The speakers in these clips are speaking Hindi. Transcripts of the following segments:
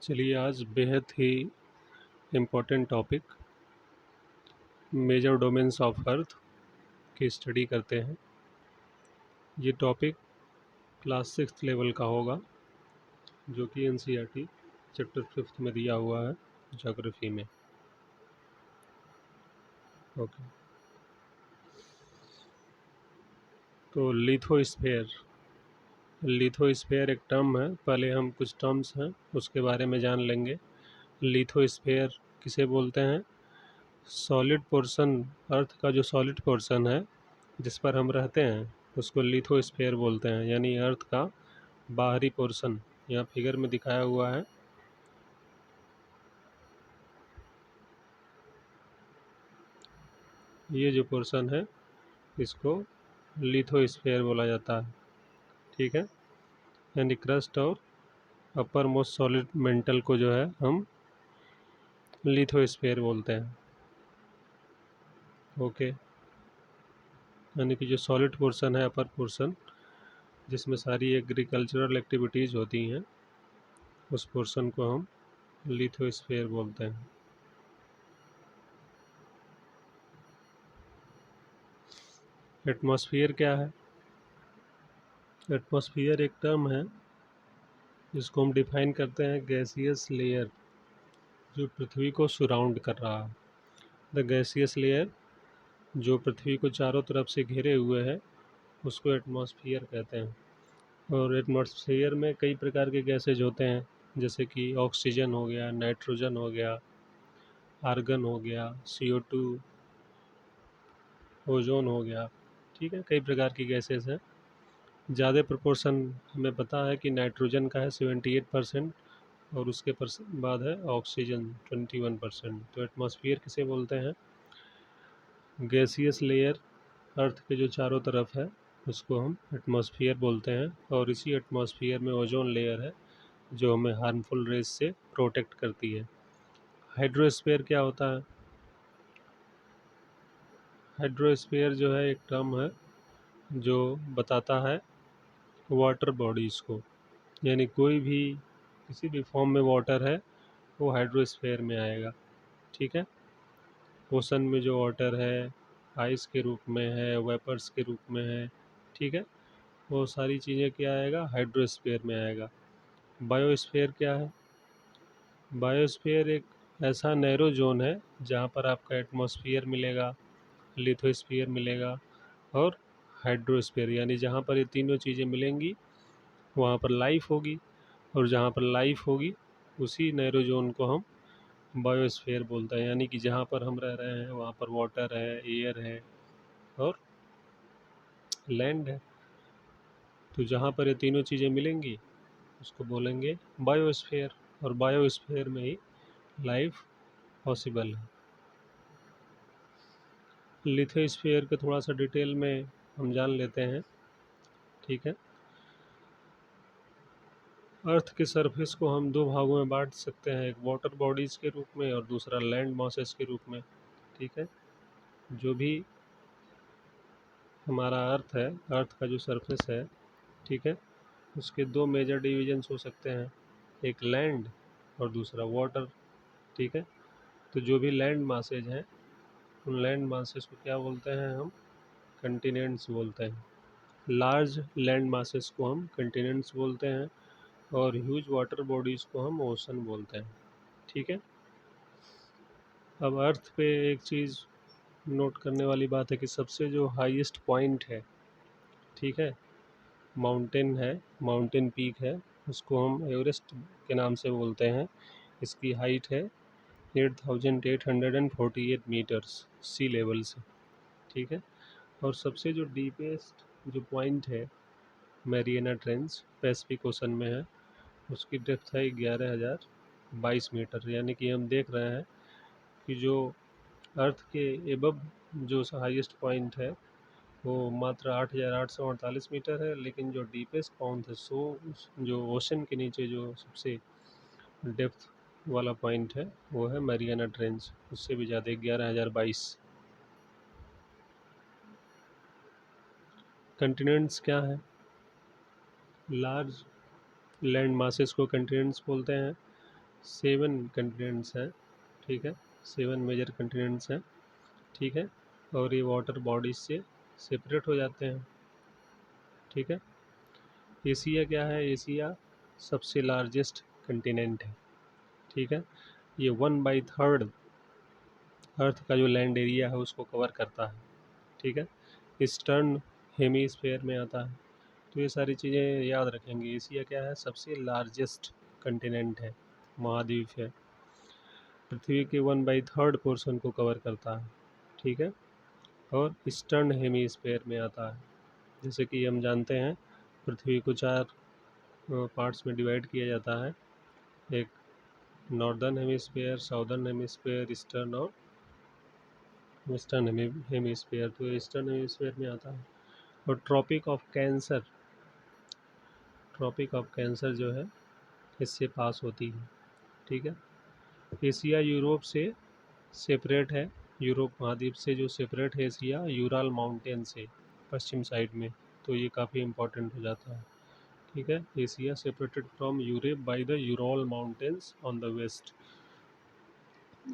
चलिए आज बेहद ही important topic major domains of earth की स्टडी करते हैं। ये टॉपिक क्लास 6 लेवल का होगा जो कि एनसीईआरटी चैप्टर 5 में दिया हुआ है ज्योग्राफी में। ओके, तो लिथोस्फेयर एक टर्म है। पहले हम कुछ टर्म्स हैं उसके बारे में जान लेंगे। लिथोस्फेयर किसे बोलते हैं? सॉलिड पोर्शन, अर्थ का जो सॉलिड पोर्शन है जिस पर हम रहते हैं उसको लिथोस्फेयर बोलते हैं, यानी अर्थ का बाहरी पोर्शन। यहाँ फिगर में दिखाया हुआ है। ये जो पोर्शन है इसको लिथोस्फेयर बोला जाता है। ठीक है, यानी क्रस्ट और अपर मोस्ट सॉलिड मेंटल को जो है हम लिथोस्फेयर बोलते हैं। ओके, यानी कि जो सॉलिड पोर्शन है, अपर पोर्शन, जिसमें सारी एग्रीकल्चरल एक्टिविटीज़ होती हैं, उस पोर्शन को हम लिथोस्फेयर बोलते हैं। एटमॉस्फेयर क्या है? एटमॉस्फेयर एक टर्म है जिसको हम डिफाइन करते हैं गैसियस लेयर जो पृथ्वी को सराउंड कर रहा है। द गैसियस लेयर जो पृथ्वी को चारों तरफ से घेरे हुए है उसको एटमॉस्फेयर कहते हैं। और एटमॉस्फेयर में कई प्रकार के गैसेज होते हैं, जैसे कि ऑक्सीजन हो गया, नाइट्रोजन हो गया, आर्गन हो गया, CO2, ओजोन हो गया। ठीक है, कई प्रकार की गैसेज हैं। ज़्यादा प्रोपोर्शन हमें पता है कि नाइट्रोजन का है 78%, और उसके बाद है ऑक्सीजन 21%। तो एटमॉस्फेयर किसे बोलते हैं? गैसियस लेयर अर्थ के जो चारों तरफ है उसको हम एटमॉस्फेयर बोलते हैं। और इसी एटमॉस्फेयर में ओजोन लेयर है जो हमें हार्मफुल रेज से प्रोटेक्ट करती है। हाइड्रोस्फीयर क्या होता है? हाइड्रोस्फीयर जो है एक टर्म है जो बताता है वाटर बॉडीज़ को, यानी कोई भी किसी भी फॉर्म में वाटर है वो हाइड्रोस्फीयर में आएगा। ठीक है, ओशन में जो वाटर है आइस के रूप में है, वेपर्स के रूप में है। ठीक है, वो सारी चीज़ें क्या आएगा? हाइड्रोस्फीयर में आएगा। बायोस्फीयर क्या है? बायोस्फीयर एक ऐसा नैरो जोन है जहाँ पर आपका एटमॉस्फेयर मिलेगा, लिथोस्फीयर मिलेगा और हाइड्रोस्फीयर, यानी जहाँ पर ये तीनों चीज़ें मिलेंगी वहाँ पर लाइफ होगी। और जहाँ पर लाइफ होगी उसी नैरो जोन को हम बायोस्फीयर बोलते हैं, यानी कि जहाँ पर हम रह रहे हैं वहाँ पर वाटर है, एयर है और लैंड है। तो जहाँ पर ये तीनों चीज़ें मिलेंगी उसको बोलेंगे बायोस्फीयर, और बायोस्फीयर में ही लाइफ पॉसिबल है। लिथोस्फीयर के थोड़ा सा डिटेल में हम जान लेते हैं। ठीक है, अर्थ के सरफेस को हम दो भागों में बांट सकते हैं, एक वाटर बॉडीज़ के रूप में और दूसरा लैंड मासेस के रूप में। ठीक है, जो भी हमारा अर्थ है, अर्थ का जो सरफेस है, ठीक है, उसके दो मेजर डिवीजन्स हो सकते हैं, एक लैंड और दूसरा वाटर। ठीक है, तो जो भी लैंड मासेज हैं उन लैंड मासेस को क्या बोलते हैं? हम कंटिनेंट्स बोलते हैं। लार्ज लैंड मासेस को हम कंटिनेंट्स बोलते हैं और ह्यूज वाटर बॉडीज़ को हम ओशन बोलते हैं। ठीक है, अब अर्थ पे एक चीज़ नोट करने वाली बात है कि सबसे जो हाईएस्ट पॉइंट है, ठीक है, माउंटेन है, माउंटेन पीक है, उसको हम एवरेस्ट के नाम से बोलते हैं। इसकी हाइट है 8,848 मीटर्स सी लेवल से। ठीक है, और सबसे जो डीपेस्ट जो पॉइंट है मैरियाना ट्रेंच पैसिफिक ओशन में है, उसकी डेप्थ है 11,022 मीटर। यानी कि हम देख रहे हैं कि जो अर्थ के एबव जो हाईएस्ट पॉइंट है वो मात्र 8,848 मीटर है, लेकिन जो डीपेस्ट पॉइंट है जो ओशन के नीचे जो सबसे डेप्थ वाला पॉइंट है वो है मैरियाना ट्रेंच, उससे भी ज़्यादा 11,022। कंटिनेंट्स क्या है? लार्ज लैंड मासेस को कंटिनेंट्स बोलते हैं। 7 कंटिनेंट्स हैं, ठीक है, 7 मेजर कंटिनेंट्स हैं, ठीक है, और ये वाटर बॉडीज से सेपरेट हो जाते हैं, ठीक है। एशिया क्या है? एशिया सबसे लार्जेस्ट कंटिनेंट है, ठीक है। ये 1/3 अर्थ का जो लैंड एरिया है उसको कवर करता है, ठीक है। ईस्टर्न हेमीस्फेयर में आता है। तो ये सारी चीज़ें याद रखेंगे। एशिया क्या है? सबसे लार्जेस्ट कंटिनेंट है, महाद्वीप है, पृथ्वी के 1/3 पोर्शन को कवर करता है, ठीक है, और ईस्टर्न हेमीस्फेयर में आता है। जैसे कि हम जानते हैं पृथ्वी को 4 पार्ट्स में डिवाइड किया जाता है, एक northern hemisphere, southern hemisphere, eastern और वेस्टर्न हेमीस्फेयर। तो ईस्टर्न हेमीस्फेयर में आता है। और ट्रॉपिक ऑफ कैंसर जो है इससे पास होती है, ठीक है। एशिया यूरोप से सेपरेट है, यूरोप महाद्वीप से जो सेपरेट है एशिया यूराल माउंटेन से पश्चिम साइड में। तो ये काफ़ी इम्पोर्टेंट हो जाता है, ठीक है। Asia separated from Europe by the Ural mountains on the west.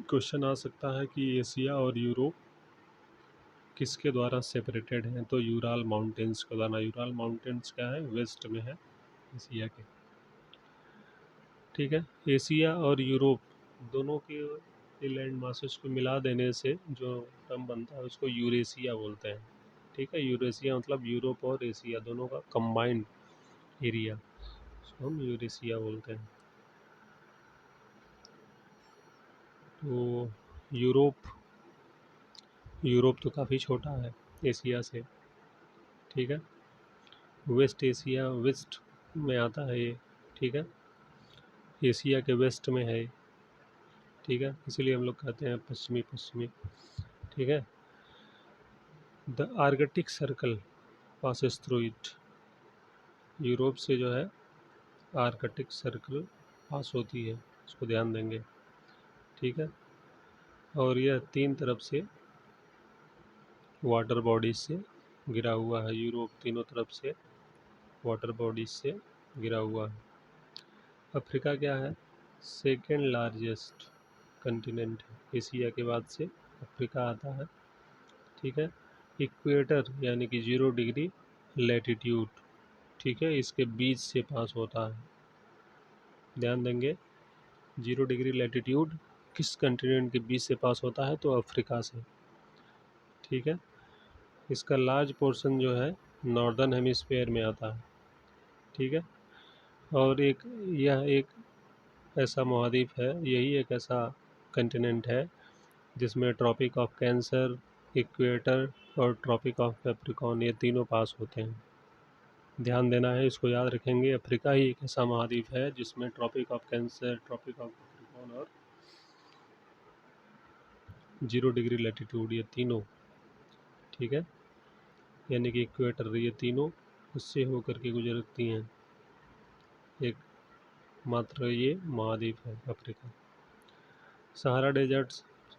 Question आ सकता है कि एशिया और यूरोप किसके द्वारा सेपरेटेड हैं? तो यूराल माउंटेन्स के द्वारा। यूराल माउंटेन्स क्या है? वेस्ट में है एशिया के, ठीक है। एशिया और यूरोप दोनों के लैंड मासेस को मिला देने से जो टर्म बनता है उसको यूरेशिया बोलते हैं, ठीक है। यूरेशिया मतलब यूरोप और एशिया दोनों का कंबाइंड एरिया, उसको हम यूरेशिया बोलते हैं। तो यूरोप यूरोप तो काफ़ी छोटा है एशिया से, ठीक है। वेस्ट एशिया वेस्ट में आता है ये, ठीक है, एशिया के वेस्ट में है, ठीक है, इसलिए हम लोग कहते हैं पश्चिमी पश्चिमी, ठीक है। The Arctic circle passes through it. Europe से जो है आर्कटिक सर्कल पास होती है, इसको ध्यान देंगे, ठीक है। और यह 3 तरफ से वाटर बॉडीज से घिरा हुआ है। यूरोप तीनों तरफ से वाटर बॉडीज से घिरा हुआ है। अफ्रीका क्या है? सेकेंड लार्जेस्ट कंटिनेंट है, एशिया के बाद से अफ्रीका आता है, ठीक है। इक्वेटर यानी कि 0 डिग्री लैटिट्यूड, ठीक है, इसके बीच से पास होता है, ध्यान देंगे। 0 डिग्री लैटिट्यूड किस कंटिनेंट के बीच से पास होता है? तो अफ्रीका से, ठीक है। इसका लार्ज पोर्शन जो है नॉर्दर्न हेमिस्फेयर में आता है, ठीक है। और यह एक ऐसा महाद्वीप है, यही एक ऐसा कंटिनेंट है जिसमें ट्रॉपिक ऑफ कैंसर, इक्वेटर और ट्रॉपिक ऑफ कैप्रिकॉर्न ये तीनों पास होते हैं। ध्यान देना है, इसको याद रखेंगे। अफ्रीका ही एक ऐसा महाद्वीप है जिसमें Tropic of Cancer, Tropic of Capricorn और 0 डिग्री लैटिट्यूड ये तीनों, ठीक है, यानी कि इक्वेटर, ये तीनों उससे होकर के गुजरती हैं। एक मात्र ये महाद्वीप है अफ्रीका। सहारा डेजर्ट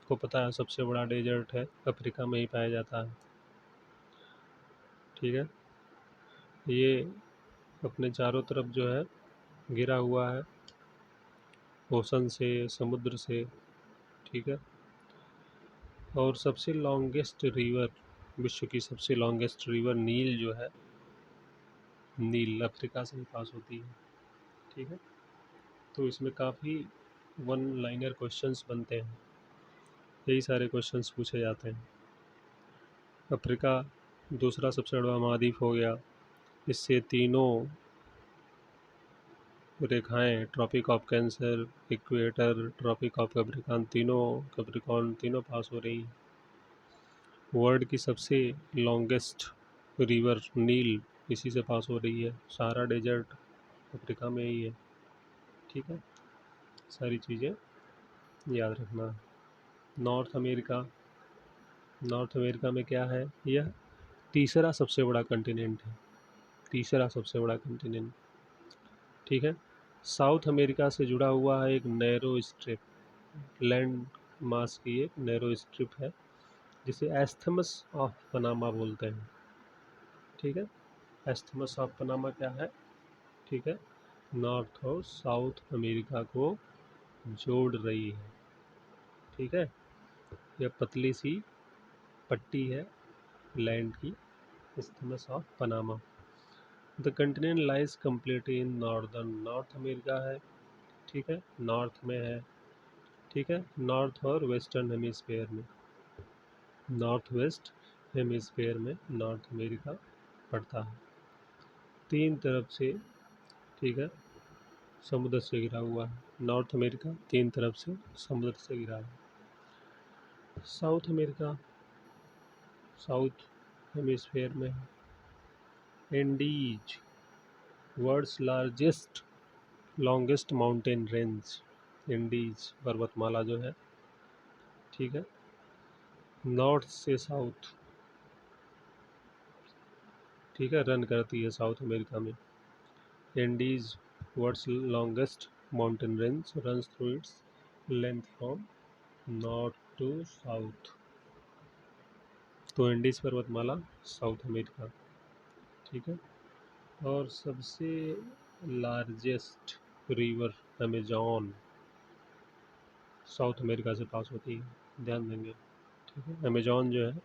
को पता है सबसे बड़ा डेजर्ट है, अफ्रीका में ही पाया जाता है, ठीक है। ये अपने चारों तरफ जो है घिरा हुआ है ओशन से, समुद्र से, ठीक है। और सबसे लॉन्गेस्ट रिवर, विश्व की सबसे लॉन्गेस्ट रिवर नील जो है, नील अफ्रीका से ही पास होती है, ठीक है। तो इसमें काफ़ी वन लाइनर क्वेश्चंस बनते हैं, यही सारे क्वेश्चंस पूछे जाते हैं। अफ्रीका दूसरा सबसे बड़ा महाद्वीप हो गया, इससे तीनों रेखाएं Tropic of Cancer, equator, Tropic of Capricorn तीनों पास हो रही हैं। वर्ल्ड की सबसे लॉन्गेस्ट रिवर नील इसी से पास हो रही है। सहारा डेजर्ट अफ्रीका में ही है, ठीक है। सारी चीज़ें याद रखना। नॉर्थ अमेरिका, नॉर्थ अमेरिका में क्या है? यह तीसरा सबसे बड़ा कंटिनेंट है, तीसरा सबसे बड़ा कंटिनेंट, ठीक है। साउथ अमेरिका से जुड़ा हुआ है एक नैरो स्ट्रिप, लैंड मास की एक नैरो स्ट्रिप है जिसे एस्थमस ऑफ पनामा बोलते हैं, ठीक है। एस्थमस ऑफ पनामा क्या है? ठीक है, नॉर्थ और साउथ अमेरिका को जोड़ रही है, ठीक है। यह पतली सी पट्टी है लैंड की, isthmus of Panama. The continent lies completely in northern, north America है, ठीक है, नॉर्थ में है, ठीक है, नॉर्थ और वेस्टर्न हेमिस्फेयर में, नॉर्थ वेस्ट हेमिस्फेयर में नॉर्थ अमेरिका पड़ता है। तीन तरफ से, ठीक है, समुद्र से घिरा हुआ है। नॉर्थ अमेरिका तीन तरफ से समुद्र से घिरा है। साउथ अमेरिका साउथ हेमिस्फेयर में है। Andes world's largest longest mountain range, Andes पर्वतमाला जो है, ठीक है, नॉर्थ से साउथ, ठीक है, रन करती है साउथ अमेरिका में। Andes world's longest mountain range runs through its length from north to south. तो एंडीज पर्वतमाला साउथ अमेरिका, ठीक है। और सबसे largest river Amazon South America से पास होती है, ध्यान देंगे, ठीक है। अमेजॉन जो है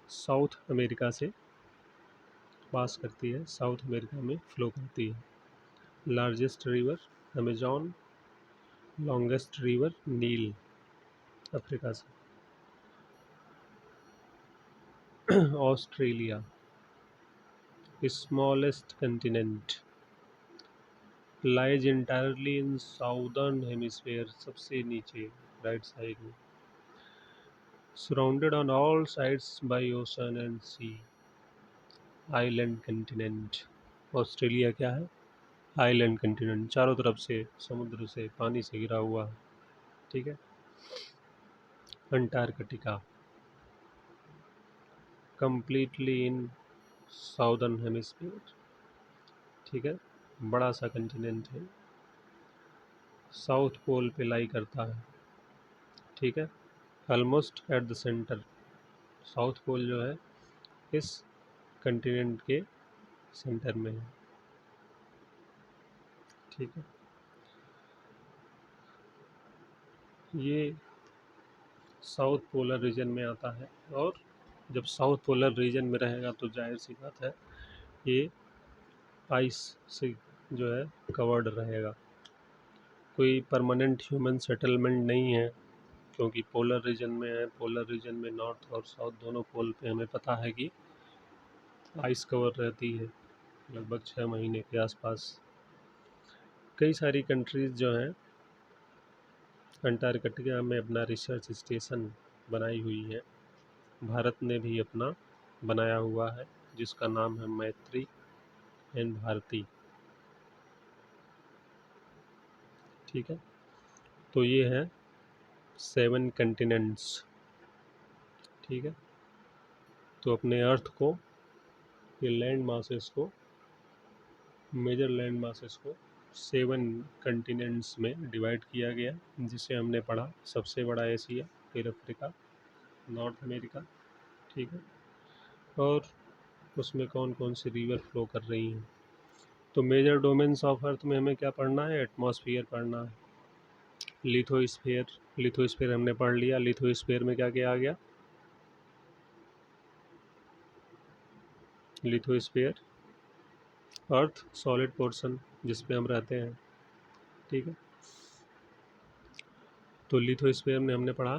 साउथ अमेरिका से पास करती है, साउथ अमेरिका में फ्लो करती है। Largest river Amazon, longest river Nile Africa से। Australia smallest continent lies entirely in southern hemisphere, सबसे नीचे राइट साइड में, surrounded on all sides by ocean and sea, island continent. Australia क्या है? आइलैंड कंटिनेंट, चारों तरफ से समुद्र से पानी से घिरा हुआ है, ठीक है। Antarctica completely in southern hemisphere, ठीक है, बड़ा सा कंटिनेंट है, साउथ पोल पे लाई करता है, ठीक है, almost at the centre. South Pole जो है इस कंटिनेंट के सेंटर में है, ठीक है। ये साउथ पोलर रीजन में आता है, और जब साउथ पोलर रीजन में रहेगा तो जाहिर सी बात है ये आइस से जो है कवर्ड रहेगा। कोई परमानेंट ह्यूमन सेटलमेंट नहीं है, क्योंकि पोलर रीजन में है। पोलर रीजन में नॉर्थ और साउथ दोनों पोल पे हमें पता है कि आइस कवर रहती है लगभग 6 महीने के आसपास। कई सारी कंट्रीज़ जो हैं अंटार्कटिका में अपना रिसर्च स्टेशन बनाई हुई है। भारत ने भी अपना बनाया हुआ है, जिसका नाम है मैत्री एंड भारती, ठीक है। तो ये है 7 कंटिनेंट्स, ठीक है। तो अपने अर्थ को, ये लैंड मासेस को, मेजर लैंड मासेस को 7 कंटिनेंट्स में डिवाइड किया गया, जिसे हमने पढ़ा सबसे बड़ा एशिया, फिर अफ्रीका, नॉर्थ अमेरिका, ठीक है। और उसमें कौन कौन सी रिवर फ्लो कर रही हैं। तो मेजर डोमेन्स ऑफ अर्थ में हमें क्या पढ़ना है? एटमॉस्फेयर पढ़ना है। लिथोस्फेयर, लिथोस्फेयर हमने पढ़ लिया। लिथोस्फेयर में क्या क्या आ गया? लिथोस्फेयर अर्थ सॉलिड पोर्शन जिस पे हम रहते हैं, ठीक है। तो लिथोस्फेयर में हमने पढ़ा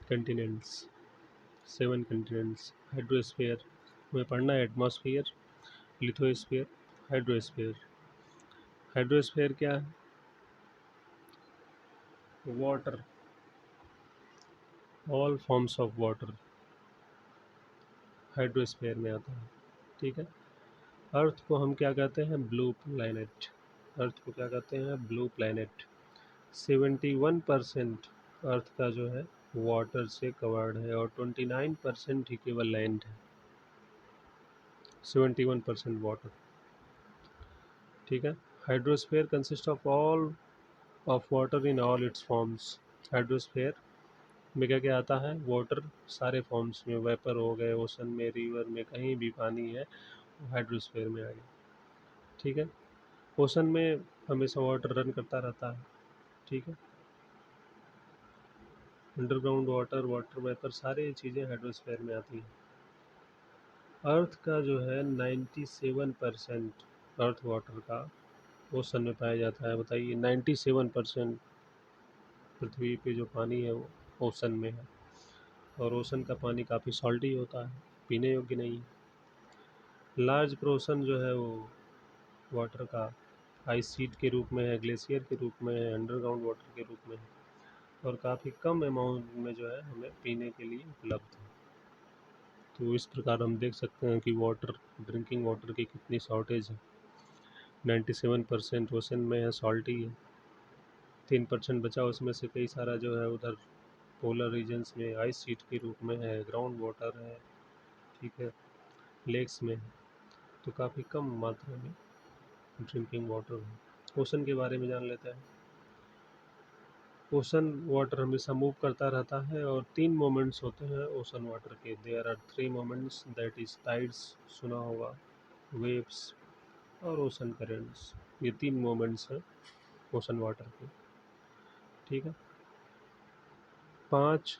कंटिनेंट्स, 7 कंटिनेंट्स। हाइड्रोस्फेयर में पढ़ना है एटमॉस्फेयर, लिथोस्फेयर, हाइड्रोस्फेयर। हाइड्रोस्फेयर क्या है? Water, all forms of water hydrosphere में आता है, ठीक है। अर्थ को हम क्या कहते हैं? Blue planet. अर्थ को क्या कहते हैं? Blue planet. 71% अर्थ का जो है वाटर से कवर्ड है, और 29% ही केवल लैंड है। 71% वाटर, ठीक है। Hydrosphere consist of water in all it's forms. Hydrosphere में क्या क्या आता है? वाटर सारे फॉर्म्स में, वेपर हो गए, ओशन में, रिवर में, कहीं भी पानी है वो हाइड्रोस्फेयर में आ गया, ठीक है। ओशन में हमेशा वाटर रन करता रहता है, ठीक है। अंडरग्राउंड वाटर, वाटर वेपर, सारी चीज़ें हाइड्रोस्फीयर में आती हैं। अर्थ का जो है 97% अर्थ वाटर का ओशन में पाया जाता है। बताइए, 97% पृथ्वी पे जो पानी है वो ओशन में है, और ओशन का पानी काफ़ी सॉल्टी होता है, पीने योग्य नहीं है। लार्ज पोर्शन जो है वो वाटर का आइस शीट के रूप में है, ग्लेशियर के रूप में है, अंडरग्राउंड वाटर के रूप में है, और काफ़ी कम अमाउंट में जो है हमें पीने के लिए उपलब्ध है। तो इस प्रकार हम देख सकते हैं कि वाटर, ड्रिंकिंग वाटर की कितनी शॉर्टेज है। 97% ओशन में है, सॉल्टी है। 3% बचा, उसमें से कई सारा जो है उधर पोलर रीजन्स में आइस शीट के रूप में है, ग्राउंड वाटर है, ठीक है, लेक्स में है। तो काफ़ी कम मात्रा में ड्रिंकिंग वाटर है। ओशन के बारे में जान लेते हैं। ओशन वाटर हमेशा मूव करता रहता है, और 3 मोमेंट्स होते हैं ओशन वाटर के। There are 3 moments, that is tides, सुना होगा, वेव्स और ओशन करेंट्स। ये 3 मोमेंट्स हैं ओशन वाटर के, ठीक है। 5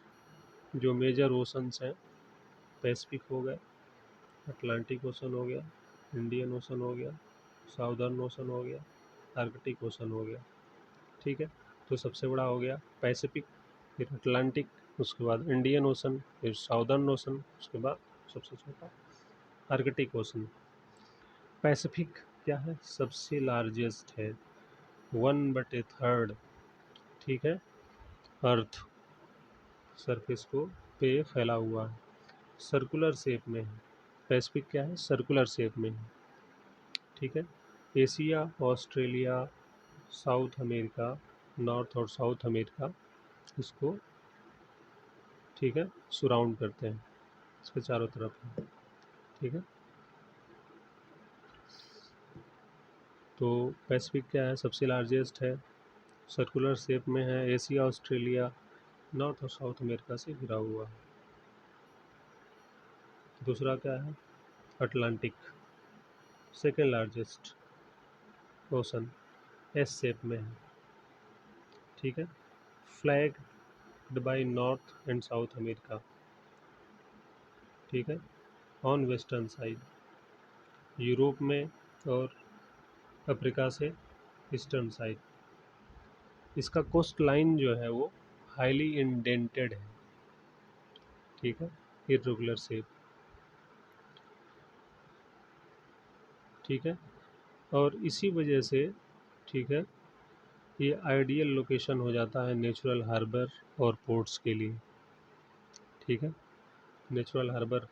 जो मेजर ओशंस हैं, पैसिफिक हो गया, अटलांटिक ओशन हो गया, इंडियन ओशन हो गया, साउदर्न ओशन हो गया, आर्कटिक ओशन हो गया, ठीक है। तो सबसे बड़ा हो गया पैसिफिक, फिर अटलांटिक, उसके बाद इंडियन ओशन, फिर साउदर्न ओशन, उसके बाद सबसे छोटा आर्कटिक ओशन। पैसिफिक क्या है? सबसे लार्जेस्ट है, 1/3, ठीक है, अर्थ सरफेस को पे फैला हुआ है, सर्कुलर शेप में है। पैसिफिक क्या है? सर्कुलर शेप में है, ठीक है। Asia, Australia, south America, north और साउथ अमेरिका इसको, ठीक है, सराउंड करते हैं, इसके चारों तरफ है, ठीक है। तो पैसिफिक क्या है? सबसे लार्जेस्ट है, सर्कुलर शेप में है, एशिया, ऑस्ट्रेलिया, नॉर्थ और साउथ अमेरिका से घिरा हुआ है। दूसरा क्या है? Atlantic, second largest ocean, S shape में है, ठीक है। Flanked by North and South America, ठीक है, ऑन वेस्टर्न साइड, यूरोप में, और अफ्रीका से ईस्टर्न साइड। इसका कोस्ट लाइन जो है वो हाईली इंडेंटेड है, ठीक है, इर्रेगुलर शेप, ठीक है। और इसी वजह से, ठीक है, ये आइडियल लोकेशन हो जाता है नेचुरल हार्बर और पोर्ट्स के लिए, ठीक है। नेचुरल हार्बर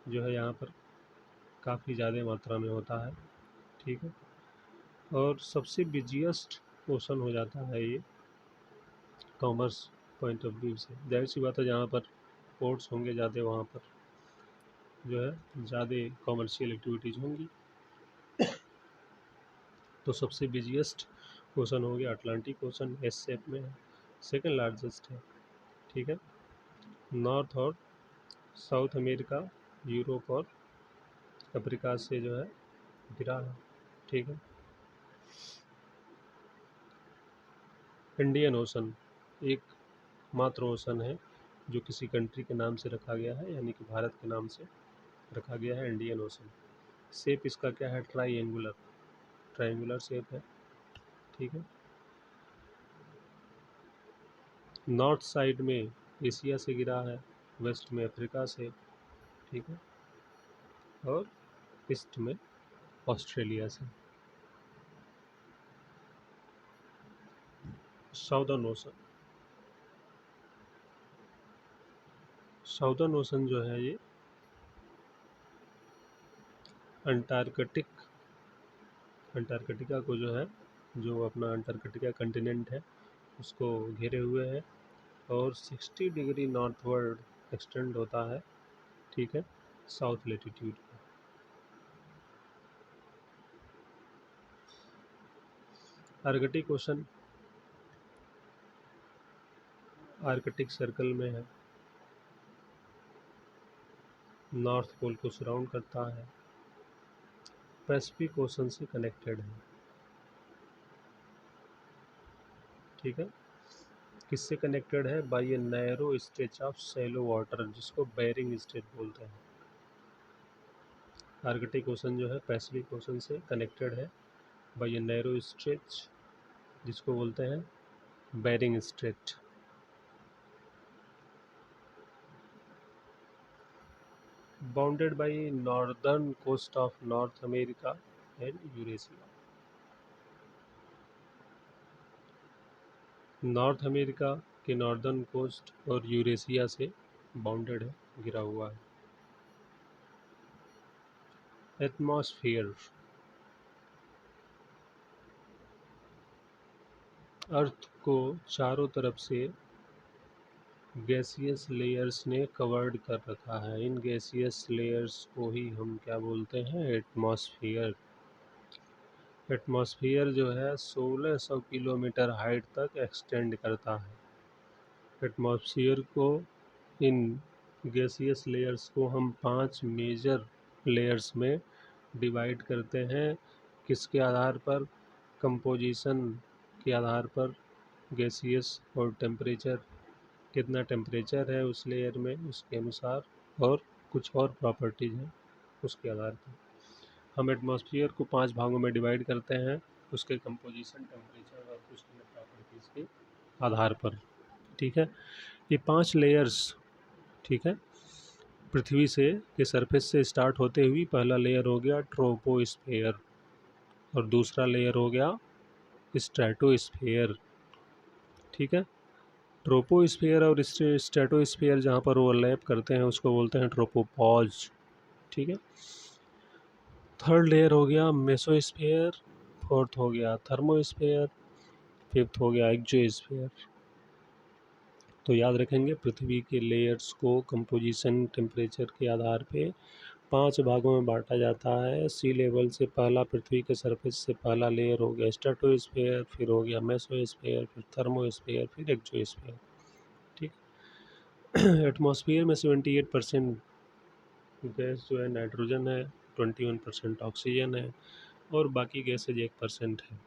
जो है यहाँ पर काफ़ी ज़्यादा मात्रा में होता है, ठीक है। और सबसे बिजिएस्ट ओशन हो जाता है ये कॉमर्स पॉइंट ऑफ व्यू से। जाहिर सी बात है, जहाँ पर पोर्ट्स होंगे ज़्यादा, वहाँ पर जो है ज़्यादा कॉमर्शियल एक्टिविटीज़ होंगी। तो सबसे बिजिएस्ट ओशन हो गया अटलांटिक ओशन, एस शेप में है, सेकेंड लार्जेस्ट है, ठीक है। नॉर्थ और साउथ अमेरिका, यूरोप और अफ्रीका से जो है घिरा है, ठीक है। इंडियन ओशन एक मात्र ओशन है जो किसी कंट्री के नाम से रखा गया है, यानी कि भारत के नाम से रखा गया है इंडियन ओशन। शेप इसका क्या है? ट्राइएंगुलर, ट्राइएंगुलर शेप है, ठीक है। नॉर्थ साइड में एशिया से गिरा है, वेस्ट में अफ्रीका से, ठीक है, और ईस्ट में ऑस्ट्रेलिया से। साउदर्न ओशन, साउदर्न ओशन जो है ये अंटार्कटिक, अंटार्कटिका को जो है, जो अपना अंटार्कटिका कंटिनेंट है उसको घेरे हुए है, और 60 डिग्री नॉर्थवर्ड एक्सटेंड होता है, ठीक है, साउथ लेटीट्यूड पे। आर्कटिक ओशन आर्कटिक सर्कल में है, नॉर्थ पोल को सराउंड करता है, पैसिफिक ओशन से कनेक्टेड है, ठीक है। किससे कनेक्टेड है? By a narrow stretch of shallow water, जिसको बेरिंग स्ट्रेच बोलते हैं। आर्कटिक ओशन जो है पैसिफिक ओशन से कनेक्टेड है बाय ए नैरो स्ट्रेच, जिसको बोलते हैं Bering Strait. Bounded by northern coast of North America and Eurasia. North America के नॉर्दर्न कोस्ट और यूरेशिया से बाउंडेड है, घिरा हुआ है। एटमॉस्फेयर, अर्थ को चारों तरफ से गैसियस लेयर्स ने कवर्ड कर रखा है। इन गैसियस लेयर्स को ही हम क्या बोलते हैं? एटमॉस्फेयर। एटमॉस्फेयर जो है 1600 किलोमीटर हाइट तक एक्सटेंड करता है। एटमॉस्फेयर को, इन गैसियस लेयर्स को हम 5 मेजर लेयर्स में डिवाइड करते हैं। किसके आधार पर? कंपोजिशन के आधार पर, गैसियस और टेम्परेचर, कितना टेम्परेचर है उस लेयर में उसके अनुसार, और कुछ और प्रॉपर्टीज़ हैं उसके आधार पर। हम एटमॉस्फेयर को 5 भागों में डिवाइड करते हैं उसके कंपोजिशन, टेम्परेचर और कुछ अन्य प्रॉपर्टीज़ के आधार पर। ठीक है, ये 5 लेयर्स, ठीक है, पृथ्वी से के सरफेस से स्टार्ट होते हुए पहला लेयर हो गया ट्रोपोस्फेयर, और दूसरा लेयर हो गया स्ट्रेटोस्फेयर। ठीक है, ट्रोपोस्फेयर और स्ट्रेटोस्फेयर जहाँ पर ओवरलैप करते हैं उसको बोलते हैं ट्रोपोपॉज। ठीक है, थर्ड लेयर हो गया मेसोस्फेयर, फोर्थ हो गया थर्मोस्फेयर, फिफ्थ हो गया एक्सोस्फेयर। तो याद रखेंगे, पृथ्वी के लेयर्स को कंपोजिशन, टेम्परेचर के आधार पे 5 भागों में बांटा जाता है। सी लेवल से पहला, पृथ्वी के सरफेस से पहला लेयर हो गया स्ट्रेटोस्फेयर, फिर हो गया मेसोस्फेयर, फिर थर्मोस्फेयर, फिर एक्सोस्फेयर। ठीक। एटमॉस्फेयर में 78% गैस जो है नाइट्रोजन है, 21% ऑक्सीजन है, और बाकी गैसेज 1% है।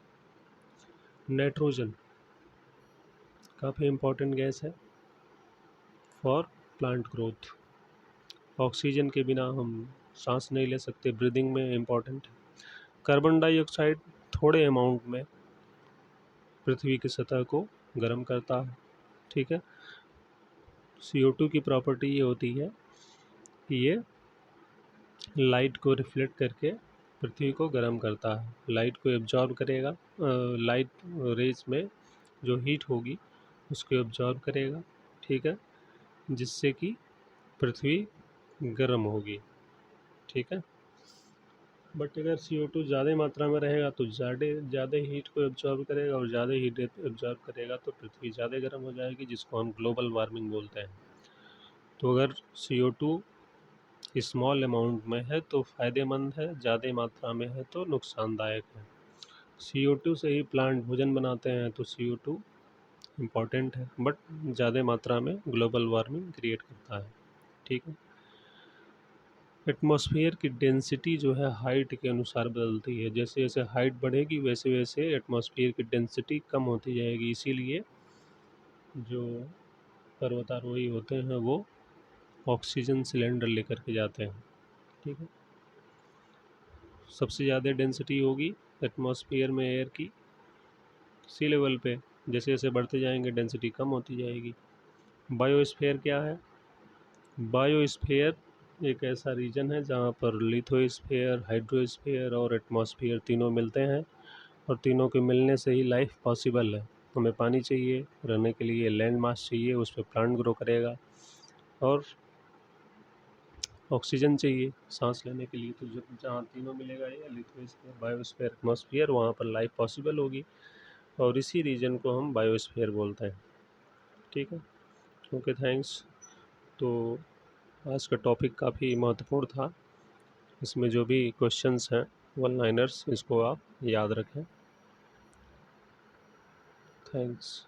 नाइट्रोजन काफ़ी इम्पोर्टेंट गैस है फॉर प्लांट ग्रोथ। ऑक्सीजन के बिना हम सांस नहीं ले सकते, ब्रीदिंग में इम्पॉर्टेंट है। कार्बन डाइऑक्साइड थोड़े अमाउंट में पृथ्वी की सतह को गर्म करता है। ठीक है, CO2 की प्रॉपर्टी ये होती है कि ये लाइट को रिफ्लेक्ट करके पृथ्वी को गर्म करता है, लाइट को एब्जॉर्ब करेगा, लाइट रेज में जो हीट होगी उसको एब्जॉर्ब करेगा। ठीक है, जिससे कि पृथ्वी गर्म होगी। ठीक है, बट अगर CO2 ज़्यादा मात्रा में रहेगा तो ज़्यादा हीट को एब्जॉर्ब करेगा, और ज़्यादा हीट एब्जॉर्ब करेगा तो पृथ्वी ज़्यादा गर्म हो जाएगी, जिसको हम ग्लोबल वार्मिंग बोलते हैं। तो अगर CO2 स्मॉल अमाउंट में है तो फ़ायदेमंद है, ज़्यादा मात्रा में है तो नुकसानदायक है। CO2 से ही प्लांट भोजन बनाते हैं, तो CO2 इम्पॉर्टेंट है, बट ज़्यादा मात्रा में ग्लोबल वार्मिंग क्रिएट करता है। ठीक है, एटमॉस्फेयर की डेंसिटी जो है हाइट के अनुसार बदलती है। जैसे जैसे हाइट बढ़ेगी वैसे वैसे एटमॉस्फेयर की डेंसिटी कम होती जाएगी। इसीलिए जो पर्वतारोही होते हैं वो ऑक्सीजन सिलेंडर लेकर के जाते हैं। ठीक है, सबसे ज़्यादा डेंसिटी होगी एटमॉस्फेयर में एयर की सी लेवल पे, जैसे जैसे बढ़ते जाएंगे डेंसिटी कम होती जाएगी। बायोस्फीयर क्या है? बायोस्फीयर एक ऐसा रीजन है जहाँ पर लिथोस्फीयर, हाइड्रोस्फीयर और एटमॉस्फेयर तीनों मिलते हैं, और तीनों के मिलने से ही लाइफ पॉसिबल है। हमें पानी चाहिए रहने के लिए, लैंड मास चाहिए उस पर प्लांट ग्रो करेगा, और ऑक्सीजन चाहिए सांस लेने के लिए। तो जब जहाँ तीनों मिलेगा, ये लिथोस्फीयर, बायोस्फीयर, एटमॉस्फेयर, वहाँ पर लाइफ पॉसिबल होगी, और इसी रीजन को हम बायोस्फीयर बोलते हैं। ठीक है, ओके, थैंक्स। तो आज का टॉपिक काफ़ी महत्वपूर्ण था। इसमें जो भी क्वेश्चंस हैं वन लाइनर्स, इसको आप याद रखें। थैंक्स।